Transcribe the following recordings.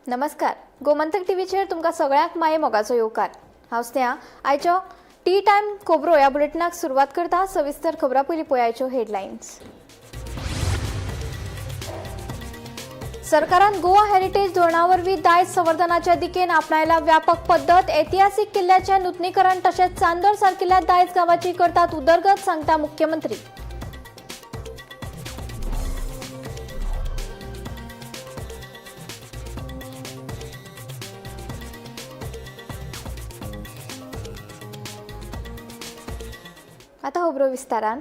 नमस्कार. गोमंतक टीव्हीचेर तुमकां सगळ्यांक माये मोगाचो येवकार. हांव स्नेहा. आयचो टी टायम खबरो ह्या बुलेटिनाक सुरवात करता. सविस्तर खबरां पयलीं पळयाच्यो हेडलायन्स. सरकारान गोवा हेरिटेज धोरणा वरवीं दायज संवर्धनाच्या दिकेन आपणायला व्यापक पद्दत. ऐतिहासीक किल्ल्याचें नूतनीकरण तशेंच चांदोर सारकिल्ल्या दायज गांवाची करतात उदरगत, सांगता मुख्यमंत्री. आता खबरो विस्तारान.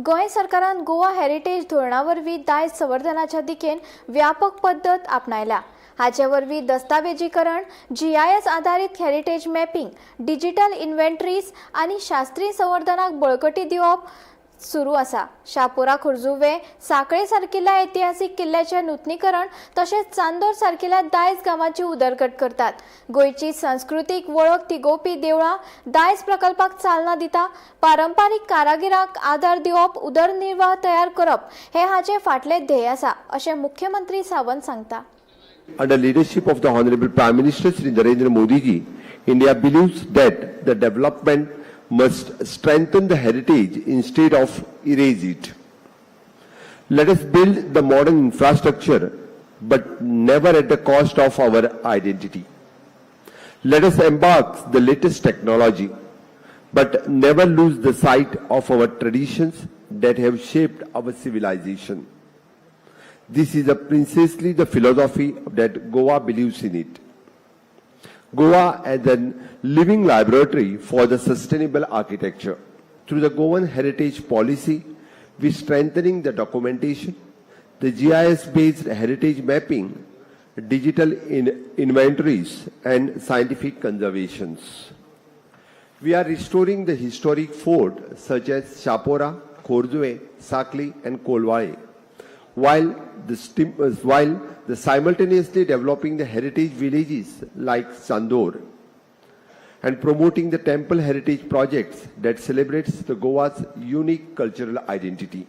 गोंय सरकारान गोवा हेरिटेज धोरणा वरवीं दायज संवर्धनाच्या दिकेन व्यापक पद्दत आपणायल्या. हाचे वरवीं दस्तावेजीकरण, GIS आधारित हेरिटेज मॅपिंग, डिजिटल इन्व्हेंटरीज आनी शास्त्रीय संवर्धनाक बळकटी दिवप सुरू आसा. शापोरा खुर्जुवे, साखळे सारकिल्ल्या ऐतिहासीक किल्ल्याचें नूतनीकरण तशेंच चांदोर सारकिल्ल्या दायज गांवाची उदरगत करतात. गोंयची संस्कृतीक वळख तिगोवपी देवळां दायज प्रकल्पाक चालना दिता. पारंपारीक कारागिरांक आदार दिवप, उदरनिर्वाह तयार करप हे हाचे फाटले ध्येय आसा, अशें मुख्यमंत्री सावंत सांगता. Under leadership of the Honorable Prime Minister Shri Narendra Modi ji, India believes that the development must strengthen the heritage instead of erase it. Let us build the modern infrastructure, but never at the cost of our identity. Let us embark the latest technology, but never lose the sight of our traditions that have shaped our civilization. This is precisely the philosophy that Goa believes in it. Goa as a living laboratory for the sustainable architecture. Through the Goan heritage policy, we strengthening the documentation, the GIS-based heritage mapping, digital inventories, and scientific conservations. We are restoring the historic fort such as Shapora, Khorjue, Sakli, and Kolwai, while the simultaneously developing the heritage villages like Chandor and promoting the temple heritage projects that celebrates the Goa's unique cultural identity.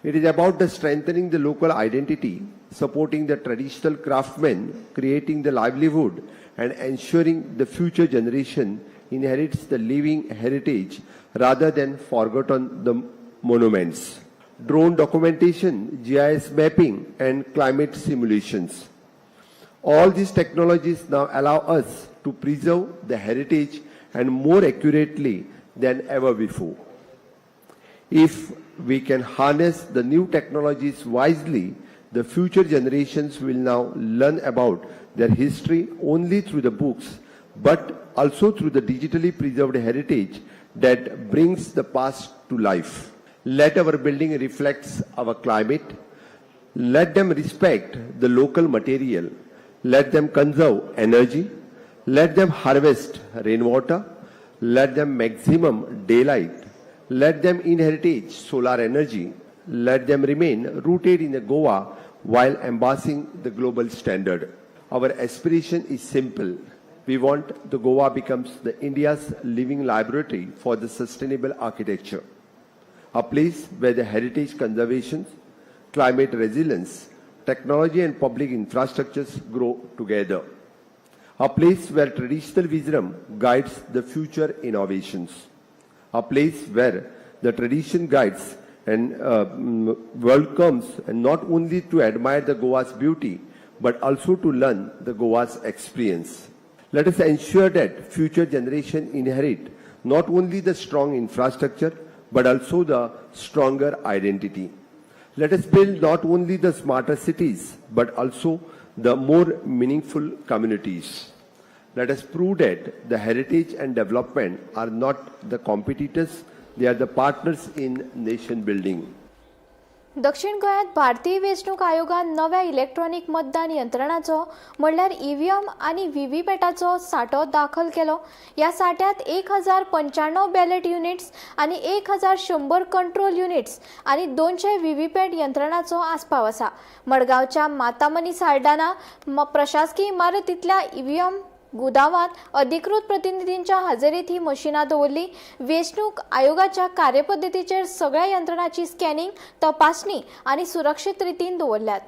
It is about the strengthening the local identity, supporting the traditional craftsmen, creating the livelihood, and ensuring the future generation inherits the living heritage rather than forgotten the monuments. Drone documentation, GIS mapping, and climate simulations. All these technologies now allow us to preserve the heritage and more accurately than ever before. If we can harness the new technologies wisely, the future generations will now learn about their history only through the books, but also through the digitally preserved heritage that brings the past to life. Let our building reflects our climate. Let them respect the local material. Let them conserve energy. Let them harvest rainwater. Let them maximum daylight. Let them inherit solar energy. Let them remain rooted in Goa while embossing the global standard. Our aspiration is simple. We want the Goa becomes the India's living laboratory for the sustainable architecture. A place where the heritage conservation, climate resilience, technology and public infrastructures grow together. A place where traditional wisdom guides the future innovations. A place where the tradition guides and welcomes and not only to admire the Goa's beauty, but also to learn the Goa's experience. Let us ensure that future generation inherit not only the strong infrastructure, but also the stronger identity. Let us build not only the smarter cities, but also the more meaningful communities. Let us prove that the heritage and development are not the competitors, they are the partners in nation building. दक्षिण गोंयांत भारतीय वेंचणूक आयोगान नव्या electronic मतदान यंत्रणाचो म्हणल्यार EVM आनी व्हीव्हीपॅटाचो सांठो दाखल केलो. ह्या सांठ्यात 1095 बॅलेट युनिट्स आनी 1100 कंट्रोल युनिट्स आनी 200 व्हीव्हीपॅट यंत्रणाचो आस्पाव आसा. मडगांवच्या मातामनी साल्डाना प्रशासकीय इमारतींतल्या EVM गुदावांत अधिकृत प्रतिनिधींच्या हाजेरीत ही मशिनां दवरली. वेंचणूक आयोगाच्या कार्यपद्दतीचेर सगळ्या यंत्रणांची स्कॅनिंग, तपासणी आनी सुरक्षीत रितीन दवरल्यात.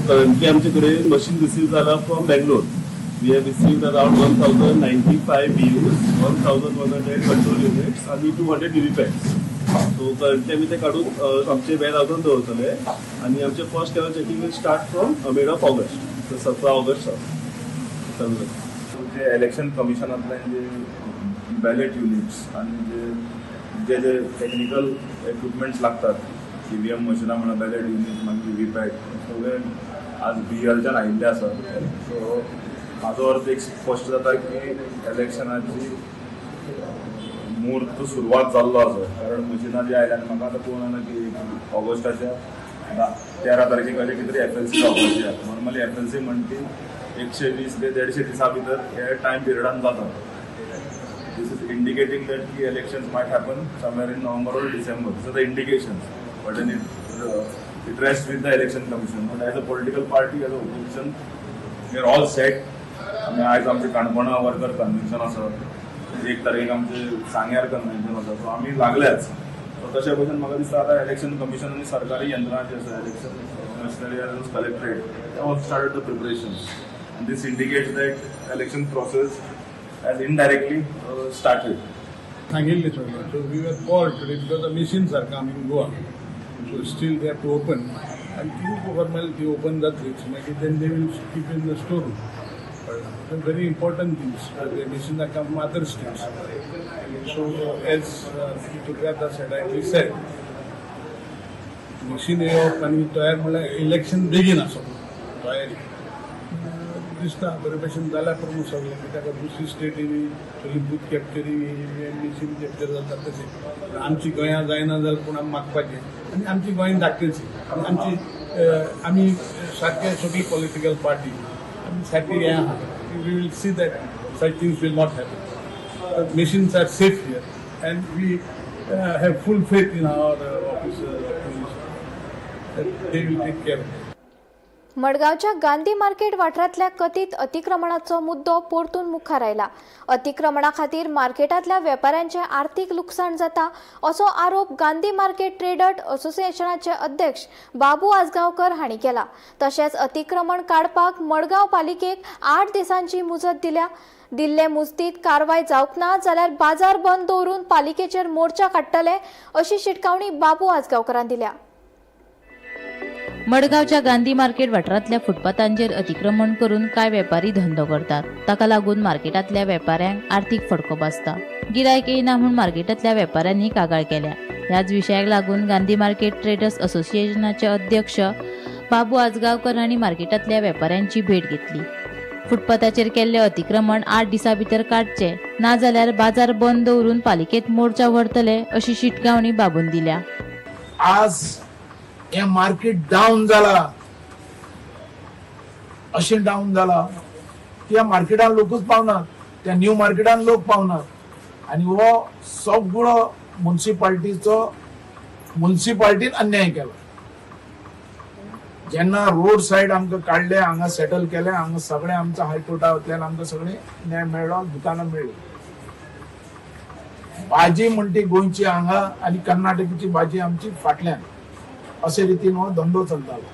currently आमचे कडेन मशीन रिसीव जाला from Bangalore. We have received around 1,095 BUs, 1,100 control units आणि 200 VVPATs. So currently आम्ही ते काढून आमचे वेअरहाऊसात दवरतले आणि आमचे first ever checking will start from mid of August. So 17 August चालू. जे इलेक्शन कमिशनांतल्यान जे बॅलेट युनिट्स आणि जे जे टेक्निकल इक्विपमेंट्स लागतात EVM मशिनां म्हणा बॅलेट युनिट मागीर VVPAT सगळे आज BLच्यान आयिल्ले आसा. सो म्हाजो अर्थ एक स्पश्ट जाता की इलेक्शनाची मुहूर्त सुरवात जाल्लो आसा. कारण मशिनां जे आयल्या आनी म्हाका आतां कळना की ऑगस्टाच्या 13 तारखेक अशें कितें तरी FLC जावपाची आसा. नॉर्मली FLC म्हणटी 120 ते 150 दिसां भितर हे टायम पिरियडान जाता. This is indicating that the elections might happen somewhere in November or December. These are the indications. But then it rests with the election commission. But as a political party, as a opposition, we are all set. आणि आज आमचे काणकोणा worker convention आसा. 1 तारखेक आमचे सांग्यार convention आसा. So आमी लागल्याच. सो तशे भशेन म्हाका दिसता आतां इलेक्शन कमिशन आनी सरकारी यंत्रणा जी आसा election national collectorate they have started the preparations. And this indicates that election process has indirectly started. सांगितले सगळे. So we were called today because the machines are coming in Goa. So still they have to open. And few formality open that which maybe then they will keep in the storeroom. But very important things. The machines are come from other states. So as Tukrata said, I said, machine आणि तयार म्हळ्यार election बेगीन आसा तयारी. दिसता preparation जाल्या प्रमाण सगळें कित्याक दुसरी स्टेटीनी सगळी बूथ कॅप्चरींग मशीन कॅप्चर जाता तशें आमची गोंयां जायना जाल्यार कोणाक मागपाचें आनी आमची गोंयान धाडटलीं आनी आमची आमी सारके सगळी पॉलिटिकल पार्टी आमी सारकी हें आहा we will see that such things will not happen. Machines are safe here and we have full faith in our officers they will take care. मडगावच्या गांधी मार्केट वाठारांतल्या कथीत अतिक्रमणाचो मुद्दो परतून मुखार आयला. अतिक्रमणा खातीर मार्केटांतल्या वेपाऱ्यांचे आर्थीक लुकसाण जाता असो आरोप गांधी मार्केट ट्रेडर्स असोसिएशनाचे अध्यक्ष बाबू आजगावकर हांणी केला. तशेंच अतिक्रमण काडपाक मडगांव पालिकेक 8 दिसांची मुजत दिल्या. दिल्ले मुजतीत कारवाय जावंक ना जाल्यार बाजार बंद दवरून पालिकेचेर मोर्चा काडटले अशी शिटकावणी बाबू आजगावकरान दिल्या. मडगावच्या गांधी मार्केट वाठारांतल्या फुटपाथांचेर अतिक्रमण करून कांय वेपारी धंदो करतात. ताका लागून मार्केटांतल्या वेपाऱ्यांक आर्थीक फटको बसता. गिरायक येना म्हूण मार्केटांतल्या वेपाऱ्यांनी कागाळ केल्या. ह्याच विशयाक लागून गांधी मार्केट ट्रेडर्स असोसिएशनाचे अध्यक्ष बाबू आजगावकर हांणी मार्केटांतल्या वेपाऱ्यांची भेट घेतली. फुटपाथाचेर केल्ले अतिक्रमण 8 दिसां भितर काडचे ना जाल्यार बाजार बंद दवरून पालिकेत मोर्चा व्हरतले अशी शिटकावणी बाबून दिल्या. आज हे मार्केट डाऊन जाला अशें डाऊन जाला त्या मार्केटान लोकूच पावनात. त्या न्यू मार्केटान लोक पावनात आनी हो सगळो म्युन्सिपाल्टीन अन्याय केला. जेन्ना रोड सायड आमकां काडले हांगा सेटल केले हांगा सगळे आमच्या हायकोर्टांतल्यान आमकां सगळे न्याय मेळ्ळो दुकानां मेळ्ळी. भाजी म्हणटी गोंयची हांगा आनी कर्नाटकीची भाजी आमची फाटल्यान अशे रितीन हो धंदो चलतालो.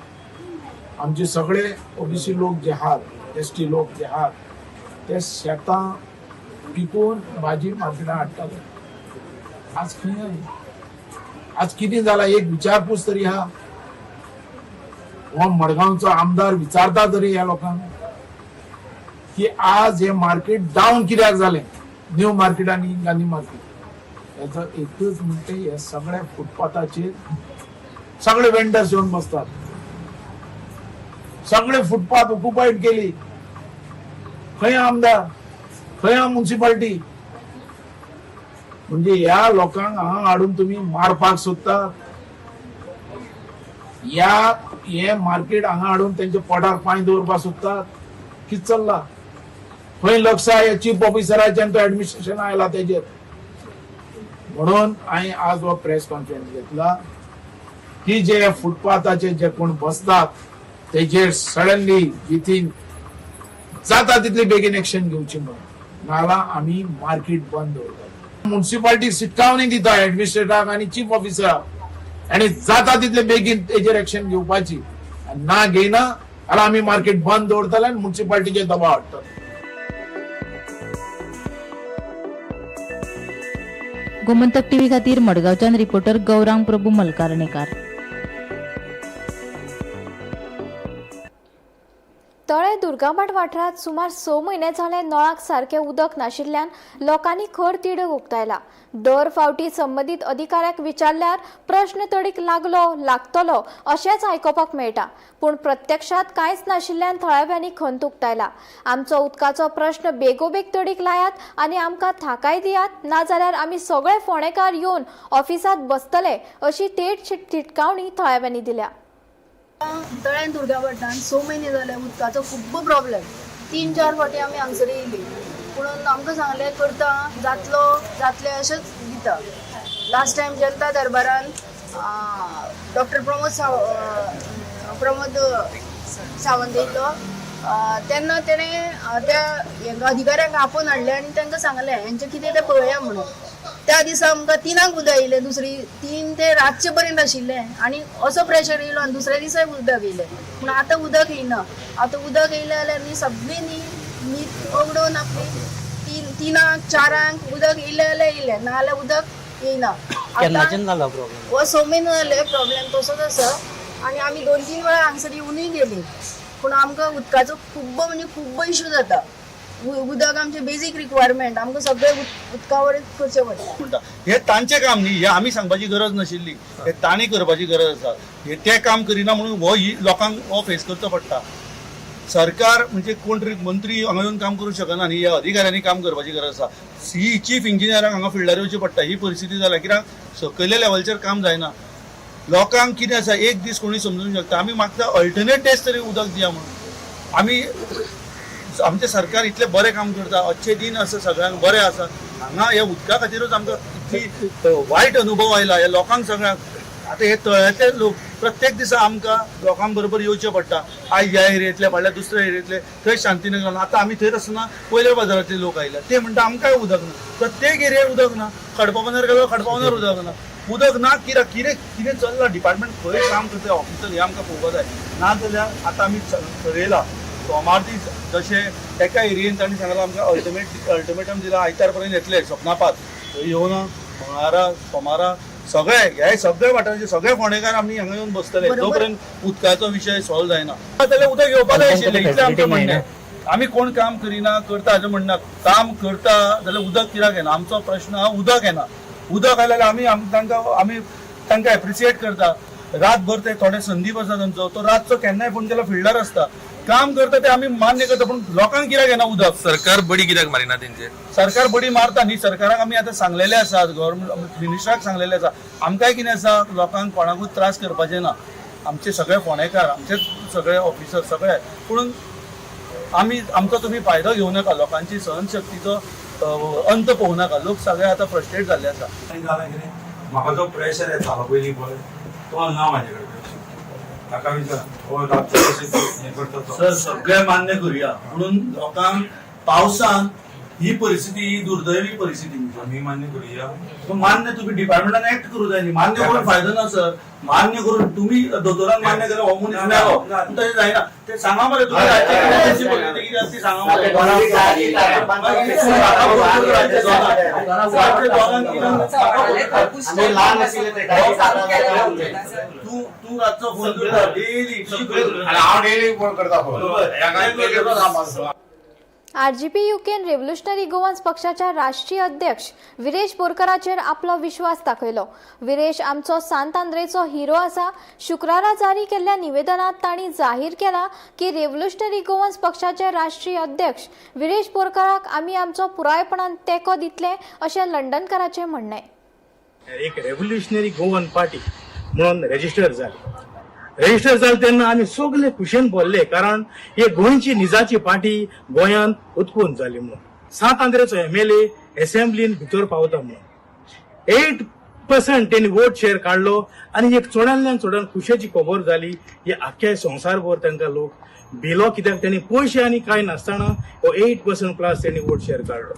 आमचे सगळे ओबीसी लोक जे आहात ST लोक जे आहात ते शेतां पिकून भाजी मार्केटान हाडटाले. आज खंय आज कितें जाला एक विचारपूस तरी आहा. हो मडगांवचो आमदार विचारता तरी ह्या लोकांक की आज हे मार्केट डाऊन कित्याक जालें न्यू मार्केट आनी गांधी मार्केट. याचो एकच म्हणटे हे सगळ्या फुटपाथाचेर सगळे वेंडर्स येवन बसतात. सगळे फुटपाथ ऑक्युपायड केली. खंय आमदार खंय म्युन्सिपाल्टी म्हणजे ह्या लोकांक हांगा हाडून तुम्ही मारपाक सोदतात. हे मार्केट हांगा हाडून तेंच्या पोटार पांय दवरपाक सोदतात. कितें चल्ला खंय लक्ष या चीफ ऑफिसराच्यान तो एडमिनिस्ट्रेशन आयला तेजेर. म्हणून हांवें आज हो प्रेस कॉन्फरन्स घेतला की जे फुटपाथाचे जे कोण बसतात तेजेर सडनली विथीन जाता तितले बेगीन एक्शन घेवची म्हणून नाला आमी मार्केट बंद दवरतात. म्युन्सिपाल्टी शिटकावणी दिता एडमिनिस्ट्रेटराक आनी चीफ ऑफिसराक आनी जाता तितले बेगीन तेजेर एक्शन घेवपाची. ना घेयना आणि आम्ही मार्केट बंद दवरतले आनी म्युन्सिपाल्टीचे दबाव हाडटले. गोमंतक टीव्ही खातीर मडगांवच्यान रिपोर्टर गौरांग प्रभू मलकारणेकार. तळे दुर्गामाट वाठारात सुमार 6 म्हयने जाले नळाक सारखे उदक नाशिल्ल्यान लोकांनी खर तिडक उक्तायला. दर फावटी संबंदीत अधिकाऱ्याक विचारल्यार प्रश्न तडीक लागतलो अशेंच आयकुपाक मेळटा, पूण प्रत्यक्षात कांयच नाशिल्ल्यान थळाव्यांनी खंत उक्तायला. आमचो उदकाचो प्रश्न बेगोबेग तडीक लायात आनी आमकां थाकाय दियात, नाजाल्यार आमी सगळे फोंडेकार येवन ऑफिसांत बसतले अशी थेट तिटकावणी थळाव्यांनी दिल्या. तळ्यान दुर्गामाटान 6 म्हयने जाले उदकाचो खूब प्रॉब्लेम. 3-4 फावटी आमी हांगसर येयली, पूण आमकां सांगलें करता जातलें अशेंच दिता. लास्ट टायम जनता दरबारान डॉक्टर प्रमोद सावंत येयलो तेन्ना तेणें त्या अधिकाऱ्यांक आपोवन हाडलें आनी तांकां सांगलें हेंचें कितें तें पळया म्हणून. त्या दिसा आमकां 3 उदक येयलें, दुसरी 3 ते रातचे पर्यंत आशिल्लें आनी असो प्रेशर येयलो आनी दुसऱ्या दिसाय उदक येयलें. पूण आतां उदक येयना. आतां उदक येयलें जाल्यार न्ही सगळीं न्हीद ओगडोवन आपली 3-4 उदक येयलें जाल्यार येयलें, नाजाल्यार उदक येयना. हो 6 म्हयने जाले प्रॉब्लेम तसोच आसा आनी आमी 2-3 वेळा हांगसर येवनूय गेली, पूण आमकां उदकाचो खूब इश्यू जाता. उदक आमचे बेजीक रिक्वायरमेंट आमकां सगळें उदका वरच करचें पडटा. हे तांचें काम न्ही, हे आमी सांगपाची गरज नाशिल्ली, हे तांणी करपाची गरज आसा. हे ते काम करिना म्हणून लोकांक हो फेस करचो पडटा. सरकार म्हणजे कोण तरी मंत्री हांगा येवन काम करूंक शकना न्ही, ह्या अधिकाऱ्यांनी काम करपाची गरज आसा. चीफ इंजिनियरांक हांगा फिल्डार येवचें पडटा. ही परिस्थिती जाल्या कित्याक सकयल्या लेवलचेर काम जायना. लोकांक कितें आसा एक दीस कोणी समजूंक शकता. आमी मागता अल्टरनेट डेज तरी उदक दिया म्हणून. आमी आमचें सरकार इतलें बरें काम करता, अच्छे दिन आसा, सगळ्यांक बरें आसा. हांगा ह्या उदका खातीरूच आमकां इतली वायट अनुभव आयला ह्या लोकांक सगळ्यांक. आतां हे तळ्याचे लोक प्रत्येक दिसा आमकां लोकां बरोबर येवचें पडटा. आयज ह्या एरियेंतले फाल्यां दुसऱ्या एरियेंतले, थंय शांतीनगर. आतां आमी थंय आसतना पयल्या बाजारांतले लोक आयले, ते म्हणटा आमकांय उदक ना. प्रत्येक एरियेक उदक ना. खडपावनार गेलो खडपावनार उदक ना. उदक ना कितें चल्लां डिपार्टमेंट खंय काम करता ऑफिसर हे आमकां पळोवपाक जाय. नाजाल्यार आतां आमी थरयलां सोमार दीस जशें एका एरियेन तांणी सांगलां आमकां अल्टिमेटम दिला आयतार पर्यंत येतले स्वप्नापात. थंय येवना मंगळारा सोमारा हे सगळे वाठाराचे सगळे फोंडेकार आमी हांगा येवन बसतले जो पर्यंत उदकाचो विशय सॉल्व जायना. जाल्यार उदक येवपाक जाय आशिल्लें इतलें आमचें म्हणणें. आमी कोण काम करिना करता हाजें म्हणना. काम करता जाल्यार उदक कित्याक येना. आमचो प्रश्न हा उदक येना. उदक आयलें जाल्यार आमी तांकां एप्रिसिएट करता. रातभर ते थोडे संदीप आसा तांचो, तो रातचो केन्नाय फोन केल्यार फिल्डार आसता, काम करता ते आमी मान्य करता. पूण लोकांक कित्याक येना उदक? सरकार बडी कित्याक मारिना तेंचे? सरकार बडी मारता न्ही. सरकाराक आमी आतां सांगलेले आसात, गव्हर्नमेंट मिनिस्टराक सांगलेले आसा. आमकांय कितें आसा, लोकांक कोणाकूच त्रास करपाचे ना. आमचे सगळे फोंडेकार, आमचे सगळे ऑफिसर सगळे. पूण आमचो तुमी फायदो घेवं नाका. लोकांची सहनशक्तीचो अंत पळोवं नाका. लोक सगळे आतां फ्रस्ट्रेट जाल्ले आसा. म्हाका जो प्रेशर येतालो पयलीं पळय तो ना म्हाजे कडेन. ताका विचार सर सगळे मान्य करूया, म्हणून लोकांक पावसान ही परिस्थिती ही दुर्दैवी परिस्थिती आमी मान्य करूया. मान्य तुम्ही डिपार्टमेंटान ऍक्ट करू जाय न्ही. मान्य करून फायदो ना सर. मान्य करून तुम्ही दोतोरान मान्य केलं हो मनीस मेलो तशें जायना. ते सांगा मरे तुम्ही राज्याची परिस्थिती कितें आसा ती सांगा मरे. तू रातचो फोन करता डेली. हांव डेली फोन करता फोन. आरजीपी युकेन रेव्होल्युशनरी गोवन्स पक्षाच्या राष्ट्रीय अध्यक्ष विरेश बोरकाराचेर आपलो विश्वास दाखयलो. विरेश आमचो सांत आंद्रेचो हिरो आसा. शुक्रारा जारी केल्ल्या निवेदनात तांणी जाहीर केला की रेव्होल्युशनरी गोवन्स पक्षाचे राष्ट्रीय अध्यक्ष विरेश बोरकाराक आमी आमचो पुरायपणान तेंको दितले अशें लंडनकाराचें म्हणणें. एक रेव्होल्युशनरी गोवन पार्टी म्हणून रजिस्टर जाले तेन्ना आमी सगळे खुशेन भरले, कारण हे गोंयची निजाची पार्टी गोंयांत उत्पन्न जाली म्हणून. सांत आंद्रेचो MLA असेंब्लीन भितर पावता म्हणून 8% तेणी वोट शेअर काढलो आनी एक चडांतल्यान चडान खुशेची खबर जाली. हे आख्या संवसारभर तांकां लोक भिलो, कित्याक तेणी पयशे आनी कांय नासतना 8% प्लस तेणी वोट शेअर काडलो.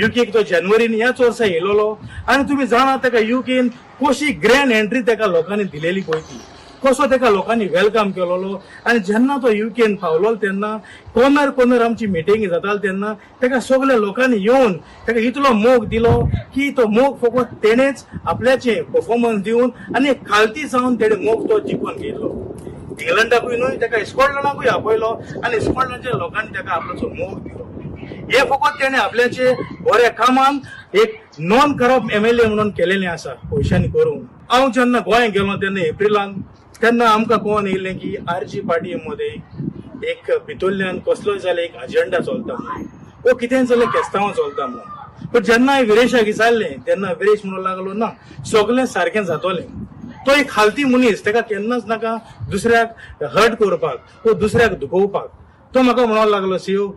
युकेक तो जानेवारीन ह्याच वर्सा येयलोलो आनी तुमी जाणा ताका युकेन कशी ग्रँड एंट्री ताका लोकांनी दिलेली पळय ती. कसो तेका लोकांनी वेलकम केलेलो आणि जेन्ना तो युकेन पावलो तेन्ना कोनर आमची मिटिंग जाताली तेन्ना तेका सगळ्या लोकांनी येवन तेका इतलो मोग दिलो की तो मोग फकत तेणेच आपल्याचे परफॉर्मन्स दिवन आणि खालती जावन तेणे मोग तो जिखून घेतलो. इंग्लंडाकूय न्हय तेका स्कॉटलंडाकूय आपयलो आणि स्कॉटलंडाच्या लोकांनी तेका आपल्याचो मोग दिलो. हे फकत तेणे आपल्याचे बऱ्या कामान एक नॉन करप्ट MLA म्हणून केलेले आसा पयशांनी करून. हांव जेन्ना गोंय गेलो तेन्ना एप्रिलान तेन्ना आमकां कळून येयलें की RG पार्टी मध्ये एक भितरल्यान कसलोय जाल्यार एक अजेंडा चलता म्हणून वो कितें जाल्यार केस्तांवां चलता म्हणून. पण जेन्ना विरेशाक विचारलें तेन्ना विरेश म्हणूंक लागलो ना सगळें सारकें जातलें. तो एक खालती मनीस तेका केन्नाच नाका दुसऱ्याक हर्ट करपाक वा दुसऱ्याक दुखोवपाक. तो म्हाका म्हणूंक लागलो सीओ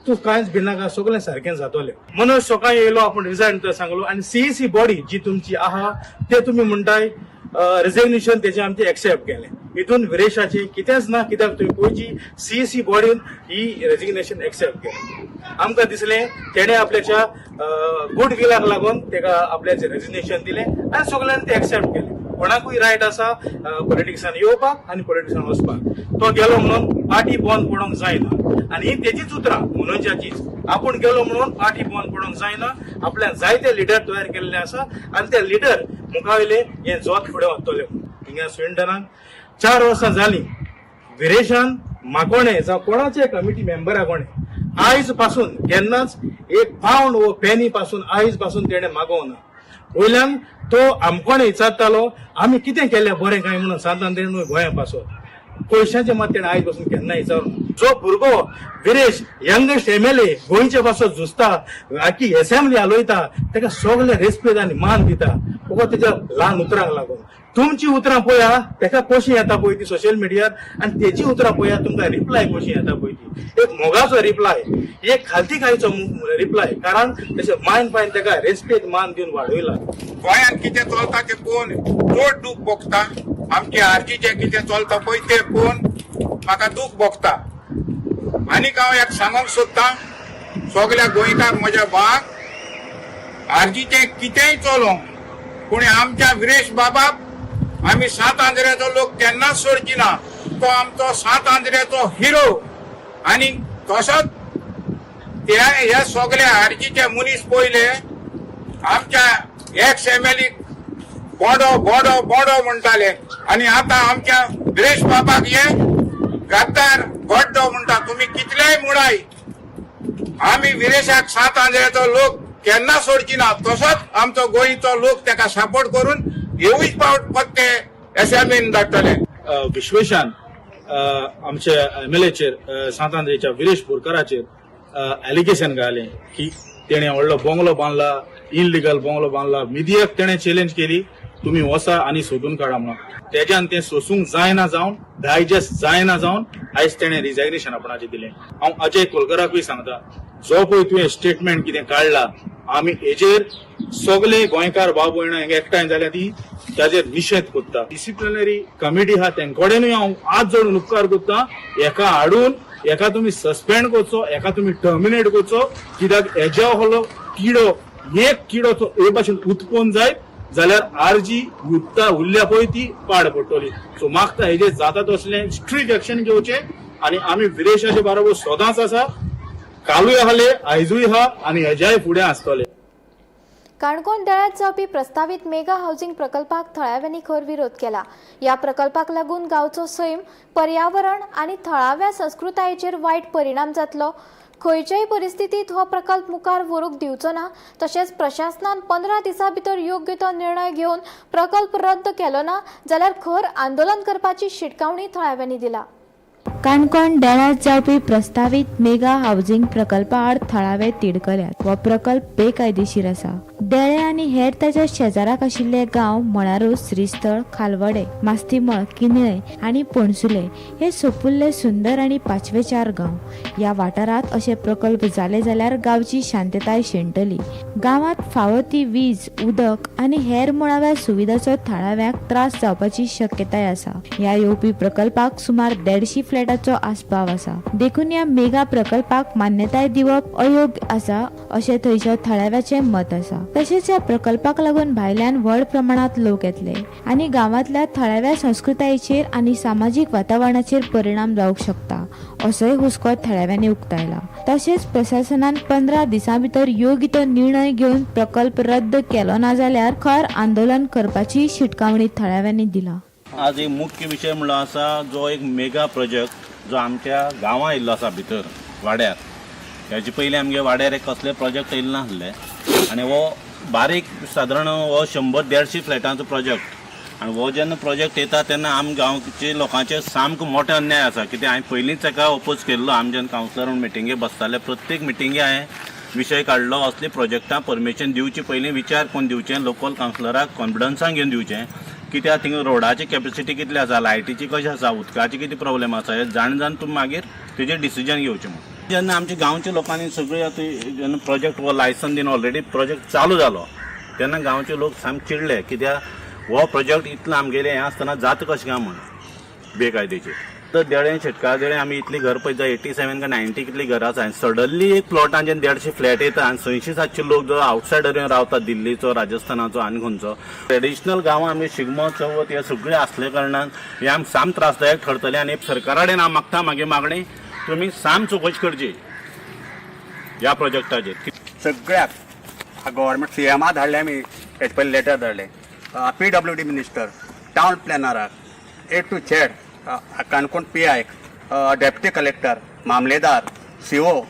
तू कांयच भिनाका सगळें सारकें जातलें. म्हणून सकाळी येयलो आपण रिजायन सांगलो आणि CEC बॉडी जी तुमची आहा ते तुमी म्हणटाय रिझिग्नेशन तेचे आमचे एक्सेप्ट केलें. हितून विरेशाचे कितेंच ना कित्याक तुमी पयची CEC बॉडीन ही रेजिग्नेशन एक्सेप्ट केलें. आमकां दिसलें तेणे आपल्याच्या गुड विलाक लागून तेका आपल्याचें रेजिग्नेशन दिलें आनी सगळ्यांनी तें एक्सेप्ट केलें. कोणाकूय रायट आसा पॉलिटिक्सान येवपाक आनी पॉलिटिक्सान वचपाक. तो गेलो म्हणून पार्टी बंद पडोवंक जायना आनी ही तेजीच उतरां मनोजाचीच. आपूण गेलो म्हणून पार्टी बंद पडोवंक जायना. आपल्यान जायते लिडर तयार केल्ले आसा आनी ते लिडर मुखावयले हे जोत फुडें वतले. हिंगा स्विडनाक 4 वर्सां जालीं विरेशान मागोणें जावं कोणाचे कमिटी मेंबरा कोणें आयज पासून केन्नाच एक पावंड वो पेनी पासून आयज पासून तेणें मागोवना. वयल्यान तो आमकोणें विचारतालो आमी कितें केलें बरें काय म्हणून सांतांद्रेन गोंया पासून. पयशांचे मात तेणें आयज पासून केन्ना विचारूं. जो भुरगो विरेश यंगेस्ट MLA गोंयचे पासून झुजता आखी असेंब्ली हालयता तेका सगळे रेस्पेद आनी मान दिता फकत तेच्या ल्हान उतरांक लागून. तुमची उतरां पळया तेका कशी येता पळय ती सोशल मिडियार आनी तेजी उतरां पळया तुमकां रिप्लाय कशी येता पळय ती. एक मोगाचो रिप्लाय एक खालती कायचो रिप्लाय कारण तेचे मायन पायन तेका रेस्पेद मान दिवन वाडयला. गोंयांत कितें चलता तें पळोवन चड दूख भोगता. आमचे RGचें कितें चलता पळय तें पळोवन म्हाका दूख भोगता. आनीक हांव एक सांगूंक सोदतां सगल्या गोंयकार म्हज्या भावाक RGचें कितेंय चलो पूण आमच्या विरेश बाबाक आमी सात आंध्रेचो लोक केन्नाच सोडची ना. तो आमचो सात आंध्रेचो हिरो आनी तसोच हे सगळे RGचे मनीस पयले आमच्या एक्स MLA बोडो बोडो बोडो म्हणटाले आनी आतां आमच्या विरेश बाबाक हे गद्दार गड्डो म्हणटा. तुमी कितलेय मुडाय आमी विरेशाक सात आंध्रेचो लोक केन्ना सोडची ना. तसोच आमचो गोंयचो लोक तेका सपोर्ट करून येवूय फावट ते असेंब्लीन धाडटले. विश्वेशान आमच्या MLAचेर सांतांद्रेच्या विरेश बोरकाराचेर एलिगेशन घालें की तेणे व्हडलो बंगलो बांदला इनलिगल बंगलो बांदला. मिडियाक तेणे चॅलेंज केली तुम्ही वसा आनी सोदून काडा म्हणून. तेज्यान तें सोसूंक जायना जावन डायजेस्ट जायना जावन आयज तेणें रिजाग्नेशन आपणाचें दिलें. हांव अजय कोलकराकूय सांगता जो पळय तुवें स्टेटमेंट कितें काडला आमी हेजेर सगळे गोंयकार भाव भयणां एकठांय जाल्यार ती ताजेर निशेध करता. डिसिप्लिनरी कमिटी आहा तेंकडेनूय हांव आज जोडून उपकार करता. एका हाडून एका तुमी सस्पेंड करचो एका तुमी टर्मिनेट करचो कित्याक हेज्या व्हडलो किडो एक किडो हे भाशेन उत्पन्न जायत जाल्यार RG उरल्या पळय ती पाड पडटली. सो मागता हेजे जाता तसलें स्ट्रिक्ट एक्शन घेवचें आनी आमी विरेशाचे बरोबर सदांच आसा. कालूय आहले आयजूय आहा आनी हेज्याय फुडें आसतले. काणकोण देळ्यांत जावपी प्रस्तावित मेगा हाऊसिंग प्रकल्पाक थळाव्यांनी खर विरोध केला. या प्रकल्पाक लागून गांवचो सैम पर्यावरण आनी थळाव्या संस्कृतायेचेर वायट परिणाम जातलो. खंयच्याय परिस्थितीत हो प्रकल्प मुखार व्हरूंक दिवचो ना. तशेंच प्रशासनान 15 दिसां भितर योग्य तो निर्णय घेवन प्रकल्प रद्द केलो ना जाल्यार खर आंदोलन करपाची शिटकावणी थळाव्यांनी दिला. काणकोण देळ्यांत जावपी प्रस्तावित मेगा हाऊसिंग प्रकल्पा आड थळावे तिडकल्यात. हो प्रकल्प बेकायदेशीर आसा. देळे आनी हेर ताच्या शेजाराक आशिल्ले गांव म्हळ्यारूच श्रीस्थळ खालवडे मास्तीमळ किनळे आनी पणसुले हे सोपुल्ले सुंदर आनी 5-4 गांव. ह्या वाठारांत अशे प्रकल्प जाले जाल्यार गांवची शांतताय शेणटली. गांवांत फावो ती वीज उदक आनी हेर मुळाव्या सुविधांचो थळाव्याक त्रास जावपाची शक्यताय आसा. ह्या येवपी प्रकल्पाक सुमार 150 फ्लॅट चिकटपाटाचो आस्पाव आसा. देखून ह्या मेगा प्रकल्पाक मान्यताय दिवप अयोग्य आसा अशें थंयच्या थळाव्याचे मत आसा. तशेंच ह्या प्रकल्पाक लागून भायल्यान व्हड प्रमाणात लोक येतले आनी गांवांतल्या थळाव्या संस्कृतायेचेर आनी सामाजीक वातावरणाचेर परिणाम जावंक शकता असोय हुस्को थळाव्यांनी उक्तायला. तशेंच प्रशासनान 15 दिसां भितर योग्य तो निर्णय घेवन प्रकल्प रद्द केलो ना जाल्यार खर आंदोलन करपाची शिटकावणी थळाव्यांनी दिला. आज एक मुख्य विषय म्हणलो आसा जो एक मेगा प्रोजेक्ट जो आमच्या गांवां येयल्लो आसा भितर वाड्यार. हेजे पयलीं आमगे वाड्यार एक कसले प्रोजेक्ट येयल्ले नासले आनी हो बारीक सादारण हो 100-150 फ्लॅटांचो प्रोजेक्ट आनी हो जेन्ना प्रोजेक्ट येता तेन्ना आम गांवचे लोकांचे सामको मोठो अन्याय आसा. कित्याक हांवें पयलींच ताका ओपोज केल्लो. आमी जेन्ना कावन्सिलर म्हूण मिटिंगे बसताले प्रत्येक मिटिंगे हांवें विशय काडलो असले प्रोजेक्टां परमिशन दिवचे पयलीं विचार करून दिवचें. लोकल कावन्सिलराक कॉन्फिडन्सान घेवन दिवचें. कित्याक थिंगा रोडाची कॅपेसिटी कितली आसा, लायटीची कशी आसा, उदकाची कितें प्रॉब्लेम आसा हे जाण तुमी मागीर तेजेर डिसिजन घेवचें म्हणून. जेन्ना आमच्या गांवच्या लोकांनी सगळे आतां जेन्ना प्रोजेक्ट हो लायसन दिवन ऑलरेडी प्रोजेक्ट चालू जालो तेन्ना गांवचे लोक सामके चिडले. कित्याक हो प्रोजेक्ट इतलो आमगेलें हें आसतना जाता कशें काय म्हणून बेकायदेचेर. तर देडे शेतकार देडे आमी इतली घर पळयता 87 काय 90 कितली घरां आसा. सडनली एक प्लॉटान जेन्ना 150 फ्लॅट येता आनी 600-700 लोक जो आवटसायडर रावता दिल्लीचो, राजस्थानाचो आनी खंयचो. ट्रेडिशनल गांवां आमगे शिगमो चवथ हे सगळे आसले कारणान हे आमकां साम त्रासदायक ठरतले. आनी सरकारा कडेन हांव मागता म्हागे मागणी तुमी साम चवकशी करची ह्या प्रोजेक्टाचेर. सगळ्याक गव्हर्मेंट CMA धाडले आमी हेजे पयलीं लेटर धाडले. PWD मिनिस्टर, टावन प्लॅनराक, A to Z, Canacona PI, deputy collector, मामलेदार, CO,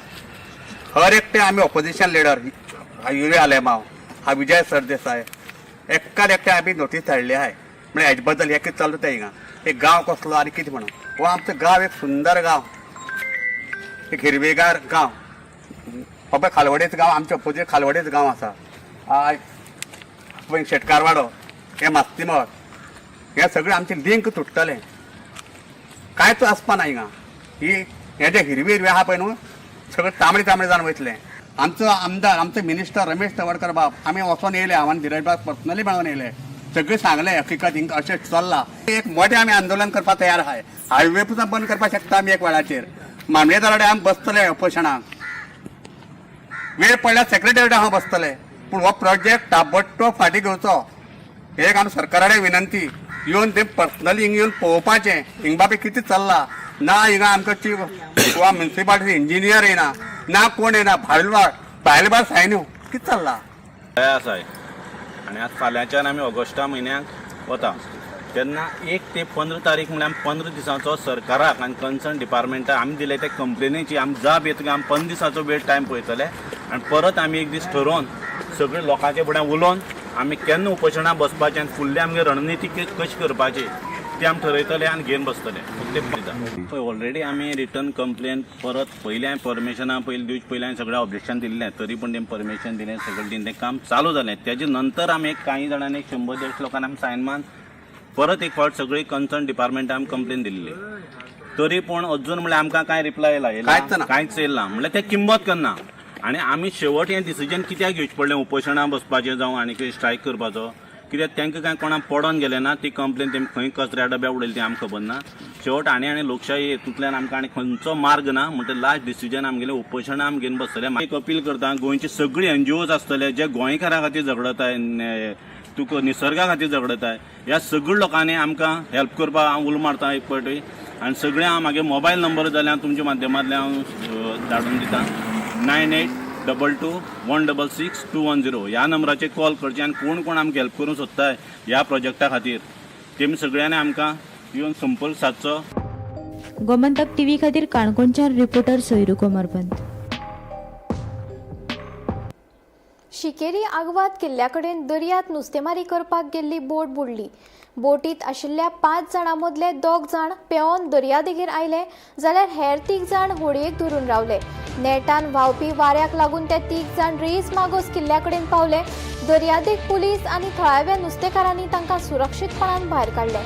हर एकटे आमी ऑपोजिशन लिडर युवी आलेमाव, विजय सरदेसाय एक्काच एकटे आमी नोटीस धाडली आहे. म्हणजे हेजे बद्दल हे कितें चलता हिंगा एक गांव कसलो आनी कितें म्हणून. हो आमचो गांव एक सुंदर गांव, एक हिरवेगार गांव. हो पळय खालवडेच गांव, आमच्या ऑपोजीट खालवडेच गांव आसा. पळय शेटकारवाडो, हे मास्तिमळ, हे सगळें आमचें लिंक तुटतलें. कांयच आसपाना हिंगा. हे जे हिरवे हिरवे आहा पळय न्हू सगळें तांबडे तांबडे जावन वयतलें. आमचो आमदार, आमचो मिनिस्टर रमेश तवडकर बाब आमी वचोन येयले. हांवें धीरज बाब पर्सनली मेळोन येयले. सगळें सांगलें हकिकत हिंगा अशें चल्लां. एक मोठें आमी आंदोलन करपाक तयार आहाय. हायवे सुद्दां बंद करपाक शकता आमी एक वेळाचेर. मामलेदारा कडेन आमी बसतले उपोशणाक. वेळ पडल्यार सेक्रेटरीएटाक हांव बसतलें. पूण हो प्रोजेक्ट ताबडतोब फाटीं घेवचो हे एक आमी सरकारा कडेन विनंती. येवन ते पर्सनली हिंगा येवन पळोवपाचें हिंगा बाबी कितें चल्लां. ना हिंगा आमकां चीफ गोवा म्युनिसिपालिटी इंजिनियर येना, ना कोण येना. भायले सायन्यू कितें चल्लां आसाय. आनी आतां फाल्यांच्यान आमी ऑगस्टा म्हयन्याक वता तेन्ना 1 ते 15 तारीख म्हळ्यार 15 दिसांचो सरकाराक आनी कन्सर्न डिपार्टमेंटाक आमी दिले ते कंप्लेनीची आमी जाप येतकीर आमी 15 दिसांचो वेळ टायम पळयतले. आनी परत आमी एक दीस ठरोवन सगळे लोकांचे फुड्यान उलोवन आमी केन्ना उपोशणां बसपाचें आनी फुडली आमगे रणनिती कशी करपाची ती आमी ठरयतले आनी घेवन बसतले. पळय ऑलरेडी आमी रिटर्न कंप्लेन परत पयलीं हांवें परमिशनां पयलीं दिवचे पयलीं हांवें सगळें ऑब्जेक्शन दिल्लें. तरी पूण तें परमिशन दिलें सगळें दिवन तें काम चालू जालें. तेजे नंतर आमी एक कांय जाणांनी 100-150 लोकांनी आमी सायन मान परत एक फावट सगळी कन्सर्न डिपार्टमेंटाक आमी कंप्लेन दिल्ली. तरी पूण अजून म्हळ्यार आमकां कांय रिप्लाय येयला कांयच येयला. म्हळ्यार तें किंमत करना. आनी आमी शेवट हें डिसिजन कित्याक घेवचें पडलें उपोशणां बसपाचें जावं आनी कितें स्ट्रायक करपाचो. कित्याक तांकां कांय कोणाक पडोन गेलें ना. ती कंप्लेन तेमी खंय कचऱ्या डब्या उडयली ती आमकां खबर ना. शेवट आनी लोकशाही हेतूंतल्यान आमकां आनी खंयचो मार्ग ना. म्हणटा लास्ट डिसिजन आमगेलें उपोशणां आमी घेवन बसतले. एक अपील करता गोंयची सगळीं NGOs आसतले जे गोंयकारां खातीर झगडताय, तुका निसर्गा खातीर झगडताय. ह्या सगळ्या लोकांनी आमकां हेल्प करपाक हांव उलो मारता एक फावटी. आनी सगळें हांव म्हागे मोबायल नंबर जाल्यार तुमच्या माध्यमांतल्यान हांव धाडून दिता. 9822-166-210 ह्या नंबराचेर कॉल करचे. आनी कोण आमकां हेल्प करूंक सोदताय ह्या प्रोजेक्टा खातीर तेमी सगळ्यांनी आमकां येवन संपर्क सादचो. गोमंतक TV खातीर काणकोणच्यान रिपोर्टर सोयरू कोमरपंत. शिकेरी आग्वाद किल्ल्याकडेन दर्यांत नुस्तेमारी करपाक गेल्ली बोट बुडली. बोटीत आशिल्ल्या 5 जाणां मदले 2 जाण पेंवन दर्यादेगेर आयले जाल्यार हेर 3 जाण होडयेक धरून रावले. नेटान व्हांवपी वाऱ्याक लागून ते 3 जाण रेईस मागोस किल्ल्याकडेन पावले. दर्यादेग पुलीस आनी थळाव्या नुस्तेकारांनी तांकां सुरक्षीतपणान भायर काडले.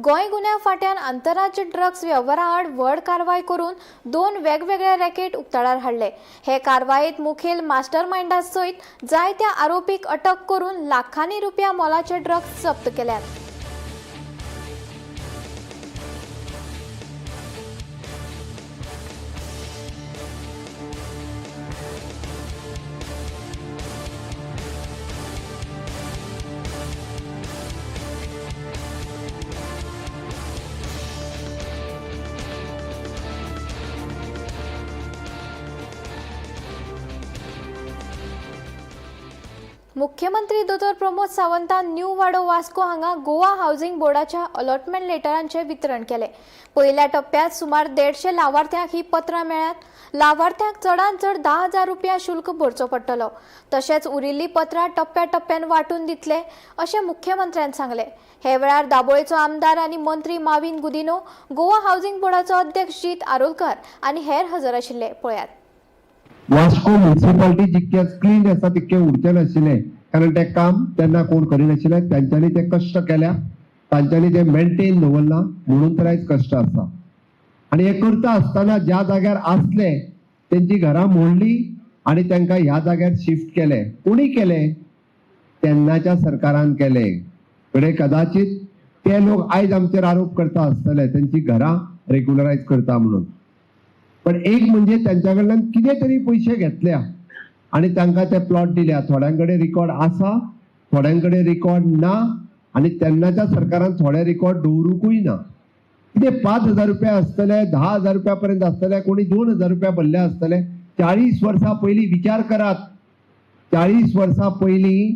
गोंय गुन्ह्या फाट्यान आंतरराज्य ड्रग्स व्यवहारा आड व्हड कारवाय करून 2 वेगवेगळे रॅकेट उक्ताडार हाडले. हे कारवायेत मुखेल मास्टर माइंडा सयत जायत्या आरोपीक अटक करून लाखांनी रुपया मोलाचे ड्रग्स जप्त केल्यात. मुख्यमंत्री दोतोर प्रमोद सावंतान न्यू वाडो वास्को हांगा गोवा हाऊसिंग बोर्डाच्या अलॉटमेंट लेटरांचे वितरण केले. पहिल्या टप्प्यात सुमार 150 लावार्थ्यांक ही पत्रां मेळ्ळ्यात. लावार्थ्यांक चडांत चड 10,000 रुपया शुल्क भरचो पडटलो. तशेंच उरिल्ली पत्रां टप्प्याटप्प्यान वांटून दितले अशें मुख्यमंत्र्यान सांगले. हे वेळार दाबोळेचो आमदार आनी मंत्री माविन गुदिनो, गोवा हाऊसिंग बोर्डाचो अध्यक्ष जीत आरोलकर आनी हेर हजर आशिल्ले. पळयात. वास्को म्युनिसिपालिटी जितके क्लीन आसा तितके उरचे नाशिल्ले, कारण ते काम तेन्ना कोण करिनाशिल्ले. तांच्यांनी ते कश्ट केल्या, तांच्यांनी ते मेंटेन दवरला, म्हणून तर आयज कश्ट आसा. आणि हे करता आसतना ज्या जाग्यार आसले तेंची घरां मोडली आणि तांकां ह्या जाग्यार शिफ्ट केले. कोणी केले? तेन्नाच्या सरकारान केले. कडे कदाचित ते लोक आयज आमचेर आरोप करता आसतले तेंची घरां रेग्युलरायज करता म्हणून. पण एक म्हणजे त्यांच्या कडल्यान कितें तरी पैसे घेतल्या आणि तांकां ते प्लॉट दिल्या. थोड्यांकडे रिकॉर्ड आसा, थोड्यांकडे रिकॉर्ड ना, आणि तेन्नाच्या सरकारान थोडे रिकॉर्ड दवरूकूय ना. कितें 5,000 रुपया आसतले, 10,000 रुपया पर्यंत आसतले, कोणी 2,000 रुपया भरले आसतले. 40 वर्सां पयलीं विचार करात, 40 वर्सां पयलीं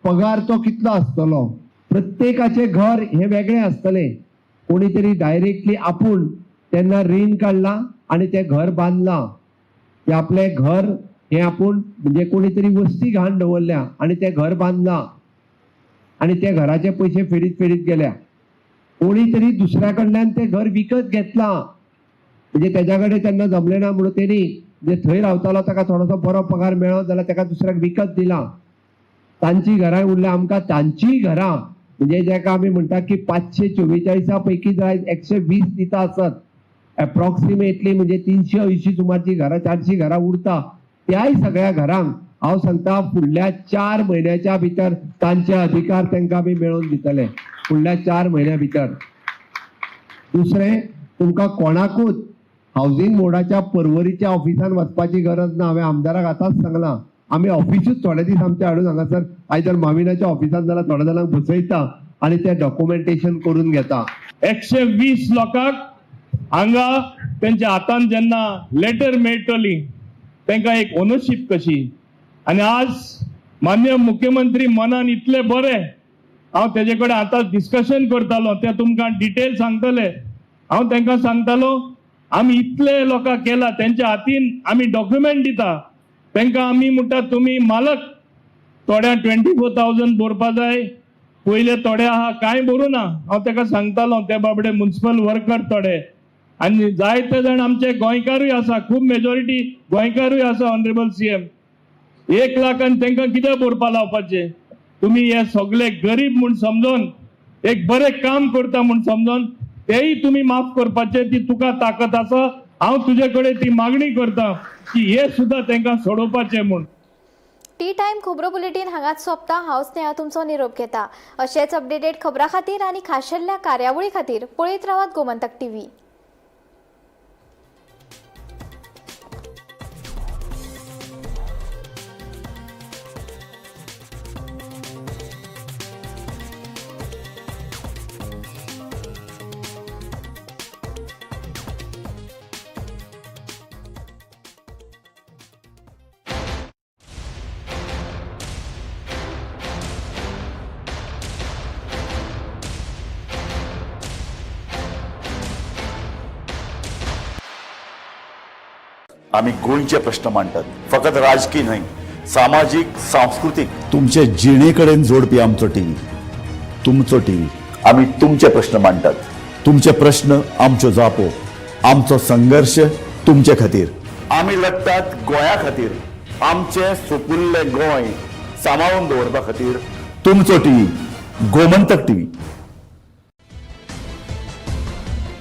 पगार तो कितलो आसतलो. प्रत्येकाचे घर हे वेगळे आसतले. कोणी तरी डायरेक्टली आपूण तेन्ना रीण काढला आणि ते घर बांधला. ते आपले घर हे आपूण म्हणजे कोणीतरी वस्ती घाण दवरल्या आणि ते घर बांधला आणि ते घराचे पैसे फेडीत गेल्या. कोणीतरी दुसऱ्या कडल्यान ते घर विकत घेतला, म्हणजे त्याच्याकडे त्यांना जमले ना म्हणून त्यांनी जे थंय रावतालो ताका थोडोसो बरो पगार मेळ्ळो जाल्यार ताका दुसऱ्याक विकत दिला. तांची घरां उरल्या. आमकां तांची घरां म्हणजे जेका आमी म्हणटा की 544 पैकी जर 120 दिता आसत, अप्रॉक्सिमेटली म्हणजे 380 सुमारची घरां, 400 घरां उरता. त्याय सगळ्या घरांक हांव सांगता फुडल्या 4 म्हयन्याच्या भितर तांचे अधिकार तांकां आमी मेळोवन दितले. फुडल्या 4 म्हयन्या भितर. दुसरें, तुमकां कोणाकूच हाऊसिंग बोर्डाच्या पर्वरीच्या ऑफिसान वचपाची गरज ना. हांवें आमदाराक आतांच सांगलां. आमी ऑफिसूच थोडे दीस आमचे हाडून हांगासर आयदर माविनाच्या ऑफिसान जाल्यार थोड्या जाणांक बसयता आणि ते डॉक्युमेंटेशन करून घेता. 120 लोकांक हांगा त्यांच्या हातान जेन्ना लेटर मेळटली तांकां एक ओनरशीप कशी. आणि आज माननीय मुख्यमंत्री मनान इतले बरे, हांव तेजे कडेन आतां डिस्कशन करतालो, ते तुमकां डिटेल सांगतले. हांव तांकां सांगतालो आमी इतले लोकांक केला, त्यांच्या हातीन आमी डॉक्युमेंट दिता. तांकां आमी म्हणटा तुमी मालक थोड्या 24,000 भरपा जाय, पयले थोडे आहा कांय भरूं ना. हांव ताका सांगतालो ते बाबडे म्युनिसिपल वर्कर थोडे, आनी जायते जाण आमचे गोंयकारूय आसा, खूब मेजॉरिटी गोंयकारूय आसा. ऑनरेबल सीएम 1 लाख आनी तांकां कितें भरपा लावपाचे? तुमी हे सगळे गरीब म्हूण समजून, एक बरें काम करता म्हूण समजून तेय तुमी माफ करपाचे. ती तुका ताकद आसा. हांव तुजे कडेन ती मागणी करता की हे सुद्धा तांकां सोडोवपाचे म्हूण. टी टाइम खबरो बुलेटिन हांगाच सोंपता. हांव स्नेहा तुमचो निरोप घेता. अशेच अपडेटेड खबरां खातीर आनी खाशेल्ल्या कार्यावळी खातीर पळयत रावात गोमंतक टीव्ही. आम्ही गोंयचे प्रश्न मांडटात, फकत राजकीय न्हय, सामाजीक, सांस्कृतिक. तुमचे जिणेकडेन जोडपी आमचो टीव्ही, तुमचो टीव्ही. आम्ही तुमचे प्रश्न मांडटात. तुमचे प्रश्न आमच्यो जापो, आमचो संघर्ष तुमचे खातीर. आम्ही लढटात गोंया खातीर. आमचे सोपुल्ले गोंय सांबाळून दवरपा खातीर. तुमचो टीव्ही, गोमंतक टीव्ही.